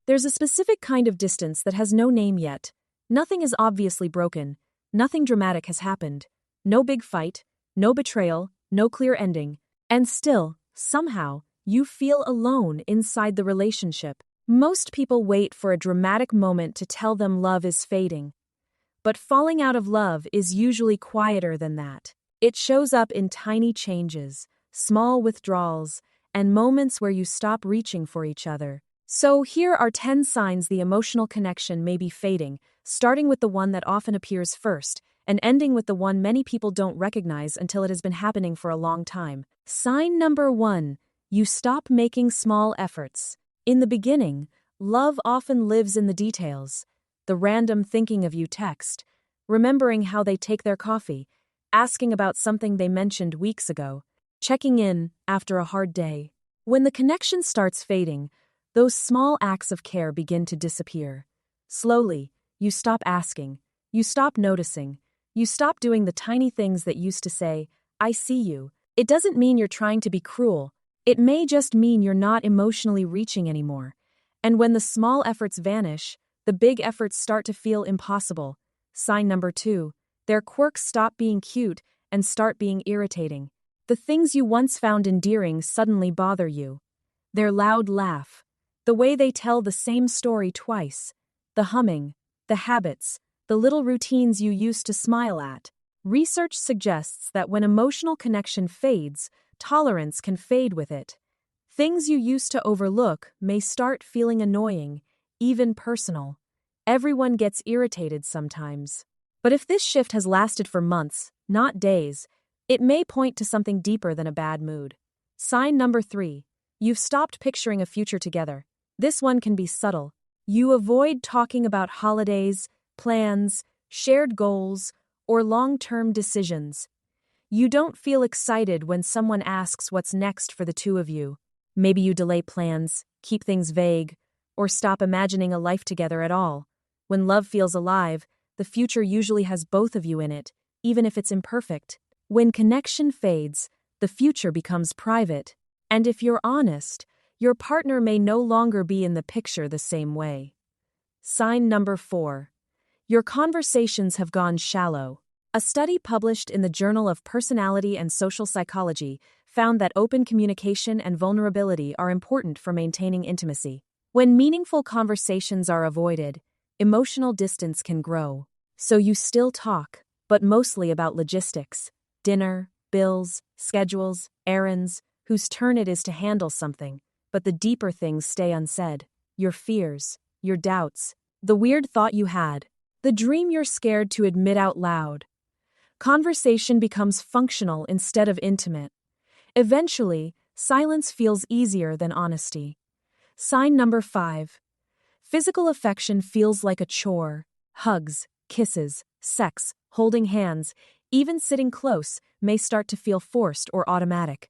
There's a specific kind of distance that has no name yet. Nothing is obviously broken. Nothing dramatic has happened. No big fight, no betrayal, no clear ending. And still, somehow, you feel alone inside the relationship. Most people wait for a dramatic moment to tell them love is fading. But falling out of love is usually quieter than that. It shows up in tiny changes, small withdrawals, and moments where you stop reaching for each other. So here are 10 signs the emotional connection may be fading, starting with the one that often appears first, and ending with the one many people don't recognize until it has been happening for a long time. Sign number 1. You stop making small efforts. In the beginning, love often lives in the details. The random thinking of you text, remembering how they take their coffee, asking about something they mentioned weeks ago, checking in after a hard day. When the connection starts fading, those small acts of care begin to disappear. Slowly, you stop asking, you stop noticing, you stop doing the tiny things that used to say, "I see you." It doesn't mean you're trying to be cruel. It may just mean you're not emotionally reaching anymore. And when the small efforts vanish, the big efforts start to feel impossible. Sign number 2. Their quirks stop being cute and start being irritating. The things you once found endearing suddenly bother you. Their loud laugh, the way they tell the same story twice, the humming, the habits, the little routines you used to smile at. Research suggests that when emotional connection fades, tolerance can fade with it. Things you used to overlook may start feeling annoying, even personal. Everyone gets irritated sometimes. But if this shift has lasted for months, not days, it may point to something deeper than a bad mood. Sign number 3. You've stopped picturing a future together. This one can be subtle. You avoid talking about holidays, plans, shared goals, or long-term decisions. You don't feel excited when someone asks what's next for the two of you. Maybe you delay plans, keep things vague, or stop imagining a life together at all. When love feels alive, the future usually has both of you in it, even if it's imperfect. When connection fades, the future becomes private. And if you're honest, your partner may no longer be in the picture the same way. Sign number 4. Your conversations have gone shallow. A study published in the Journal of Personality and Social Psychology found that open communication and vulnerability are important for maintaining intimacy. When meaningful conversations are avoided, emotional distance can grow. So you still talk, but mostly about logistics, dinner, bills, schedules, errands, whose turn it is to handle something. But the deeper things stay unsaid. Your fears, your doubts, the weird thought you had, the dream you're scared to admit out loud. Conversation becomes functional instead of intimate. Eventually, silence feels easier than honesty. Sign number 5. Physical affection feels like a chore. Hugs, kisses, sex, holding hands, even sitting close may start to feel forced or automatic.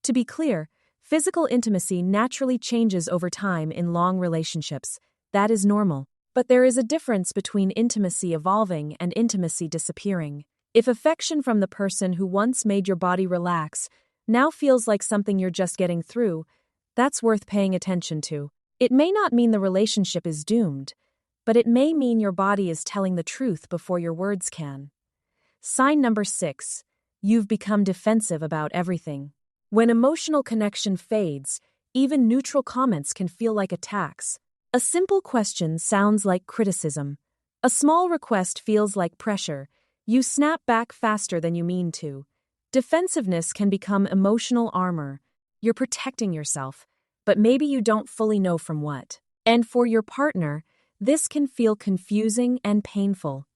To be clear, physical intimacy naturally changes over time in long relationships. That is normal. But there is a difference between intimacy evolving and intimacy disappearing. If affection from the person who once made your body relax now feels like something you're just getting through, that's worth paying attention to. It may not mean the relationship is doomed, but it may mean your body is telling the truth before your words can. Sign number 6. You've become defensive about everything. When emotional connection fades, even neutral comments can feel like attacks. A simple question sounds like criticism. A small request feels like pressure. You snap back faster than you mean to. Defensiveness can become emotional armor. You're protecting yourself, but maybe you don't fully know from what. And for your partner, this can feel confusing and painful.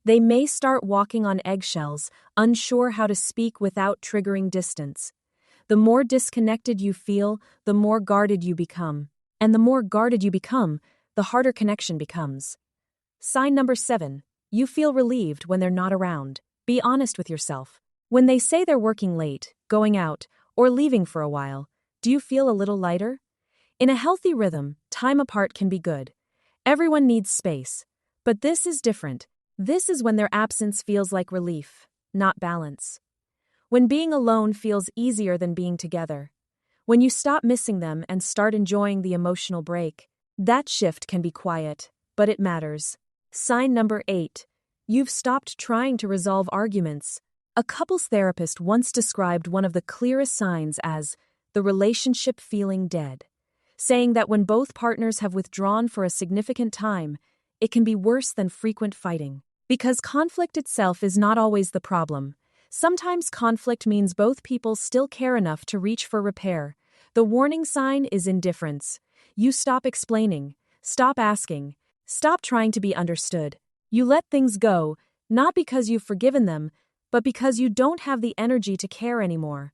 They may start walking on eggshells, unsure how to speak without triggering distance. The more disconnected you feel, the more guarded you become. And the more guarded you become, the harder connection becomes. Sign number 7. You feel relieved when they're not around. Be honest with yourself. When they say they're working late, going out, or leaving for a while, do you feel a little lighter? In a healthy rhythm, time apart can be good. Everyone needs space. But this is different. This is when their absence feels like relief, not balance. When being alone feels easier than being together. When you stop missing them and start enjoying the emotional break. That shift can be quiet, but it matters. Sign number 8. You've stopped trying to resolve arguments. A couples therapist once described one of the clearest signs as the relationship feeling dead, saying that when both partners have withdrawn for a significant time, it can be worse than frequent fighting. Because conflict itself is not always the problem. Sometimes conflict means both people still care enough to reach for repair. The warning sign is indifference. You stop explaining, stop asking, stop trying to be understood. You let things go, not because you've forgiven them, but because you don't have the energy to care anymore.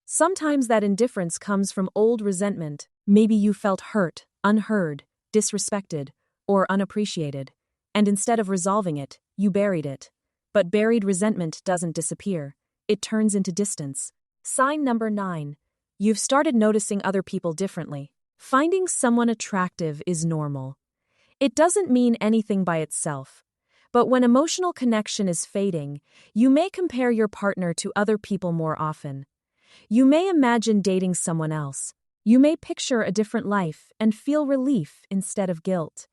Sometimes that indifference comes from old resentment. Maybe you felt hurt, unheard, disrespected, or unappreciated. And instead of resolving it, you buried it. But buried resentment doesn't disappear. It turns into distance. Sign number 9. You've started noticing other people differently. Finding someone attractive is normal. It doesn't mean anything by itself. But when emotional connection is fading, you may compare your partner to other people more often. You may imagine dating someone else. You may picture a different life and feel relief instead of guilt.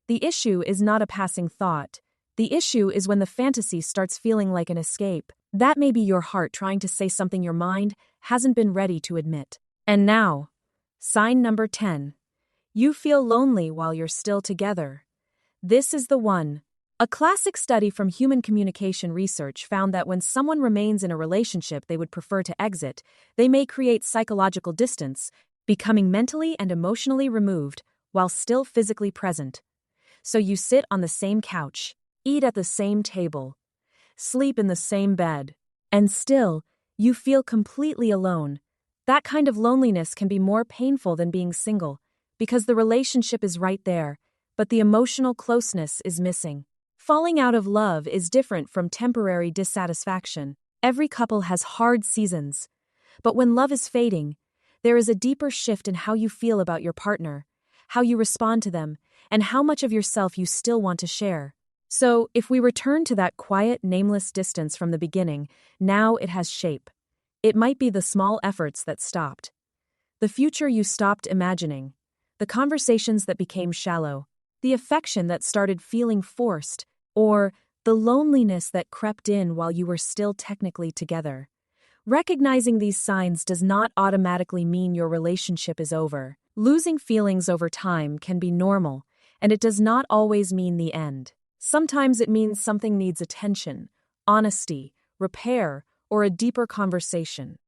The issue is not a passing thought. The issue is when the fantasy starts feeling like an escape. That may be your heart trying to say something your mind hasn't been ready to admit. And now, sign number 10. You feel lonely while you're still together. This is the one. A classic study from human communication research found that when someone remains in a relationship they would prefer to exit, they may create psychological distance, becoming mentally and emotionally removed while still physically present. So you sit on the same couch, eat at the same table, sleep in the same bed, and still, you feel completely alone. That kind of loneliness can be more painful than being single, because the relationship is right there, but the emotional closeness is missing. Falling out of love is different from temporary dissatisfaction. Every couple has hard seasons. But when love is fading, there is a deeper shift in how you feel about your partner, how you respond to them, and how much of yourself you still want to share. So, if we return to that quiet, nameless distance from the beginning, now it has shape. It might be the small efforts that stopped, the future you stopped imagining, the conversations that became shallow, the affection that started feeling forced, or the loneliness that crept in while you were still technically together. Recognizing these signs does not automatically mean your relationship is over. Losing feelings over time can be normal, and it does not always mean the end. Sometimes it means something needs attention, honesty, repair, or a deeper conversation.